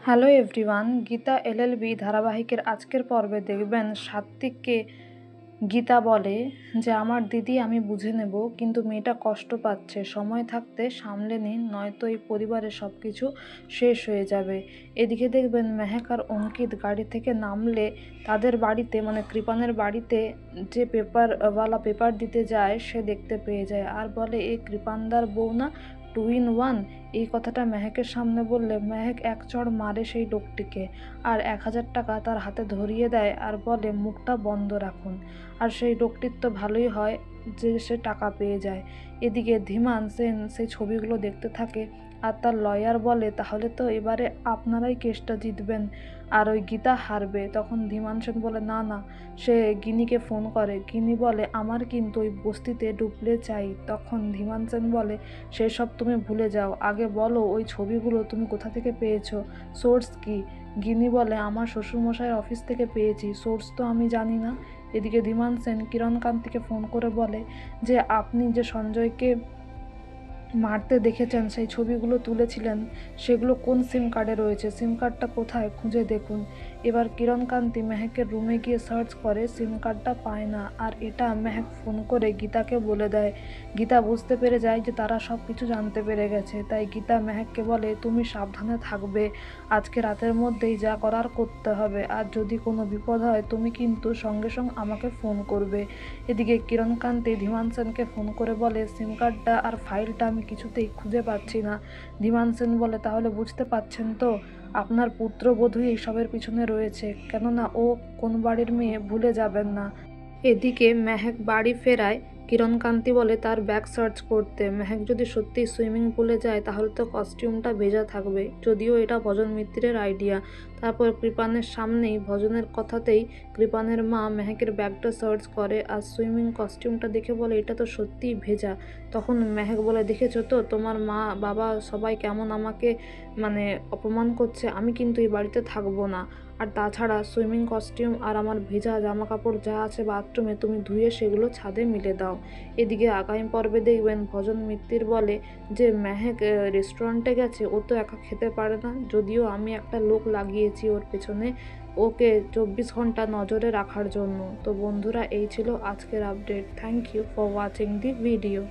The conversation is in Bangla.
হ্যালো এভরিওয়ান, গীতা এলএলবি ধারাবাহিকের আজকের পর্বে দেখবেন সাত্বিককে গীতা বলে যে আমার দিদি আমি বুঝে নেব, কিন্তু মেয়েটা কষ্ট পাচ্ছে, সময় থাকতে সামলে নিন, নয়তো এই পরিবারের সব কিছু শেষ হয়ে যাবে। এদিকে দেখবেন মেহেক আর অঙ্কিত গাড়ি থেকে নামলে তাদের বাড়িতে মানে কৃপানের বাড়িতে যে পেপারওয়ালা পেপার দিতে যায় সে দেখতে পেয়ে যায় আর বলে এই কৃপানদার বউ না, 2 in 1। এই কথাটা মেহেকের সামনে বললে মেহেক এক চড় মারে সেই লোকটিকে আর 1000 টাকা তার হাতে ধরিয়ে দেয় আর বলে মুখটা বন্ধ রাখুন। আর সেই লোকটির তো ভালোই হয় যে সে টাকা পেয়ে যায়। এদিকে ধীমান সেন সেই ছবিগুলো দেখতে থাকে আর তার লয়ার বলে তাহলে তো এবারে আপনারাই কেসটা জিতবেন আর ওই গীতা হারবে। তখন ধীমান সেন বলে না না, সে গিনিকে ফোন করে। গিনি বলে আমার কিন্তু ওই বস্তিতে ডুবলে চাই। তখন ধীমান সেন বলে সেসব তুমি ভুলে যাও, আগে বলো ওই ছবিগুলো তুমি কোথা থেকে পেয়েছো, সোর্স কি? গিনি বলে আমার শ্বশুরমশাইয়ের অফিস থেকে পেয়েছি, সোর্স তো আমি জানি না। এদিকে ধীমান সেন কিরণকান্তিকে ফোন করে বলে যে আপনি যে সঞ্জয়কে মারতে দেখেছেন সেই ছবিগুলো তুলেছিলেন, সেগুলো কোন সিম কার্ডে রয়েছে, সিম কার্ডটা কোথায়, খুঁজে দেখুন। এবার কিরণকান্তি মেহেকের রুমে গিয়ে সার্চ করে, সিম কার্ডটা পায় না আর এটা মেহেক ফোন করে গীতাকে বলে দেয়। গীতা বুঝতে পেরে যায় যে তারা সব কিছু জানতে পেরে গেছে, তাই গীতা মেহেককে বলে তুমি সাবধানে থাকবে, আজকে রাতের মধ্যেই যা করার করতে হবে, আর যদি কোনো বিপদ হয় তুমি কিন্তু সঙ্গে সঙ্গে আমাকে ফোন করবে। এদিকে কিরণকান্তি ধীমান সেনকে ফোন করে বলে সিম কার্ডটা আর ফাইলটা আমি কিছুতেই খুঁজে পাচ্ছি না। ধীমান সেন বলে তাহলে বুঝতে পারছেন তো আপনার পুত্রবধূই এইসবের পিছনে রয়েছে, কেননা ও কোন বাড়ির মেয়ে ভুলে যাবেন না। এদিকে মেহেক বাড়ি ফেরায় কিরণকান্তি বলে তার ব্যাগ সার্চ করতে। মেহেক যদি সত্যি সুইমিং পুলে যায় তাহলে তো কস্টিউমটা ভেজা থাকবে, যদিও এটা ভজন মিত্রের আইডিয়া। তারপর কৃপানের সামনেই ভজনের কথাতেই কৃপানের মা মেহেকের ব্যাগটা সার্চ করে আর সুইমিং কস্টিউমটা দেখে বলে এটা তো সত্যিই ভেজা। তখন মেহেক বলে দেখেছো তো তোমার মা বাবা সবাই কেমন আমাকে মানে অপমান করছে, আমি কিন্তু এই বাড়িতে থাকবো না। আর তাছাড়া সুইমিং কস্টিউম আর আমার ভেজা জামা কাপড় যা আছে বাথরুমে তুমি ধুয়ে সেগুলো ছাদে মিলে দাও। এদিকে আগামী পর্বে দেখবেন ভজন মিত্তির বলে যে মেহেক রেস্টুরেন্টে গেছে, ও তো একা খেতে পারে না, যদিও আমি একটা লোক লাগিয়েছি ওর পেছনে ওকে 24 ঘন্টা নজরে রাখার জন্য। তো বন্ধুরা এই ছিল আজকের update. Thank you for watching the video.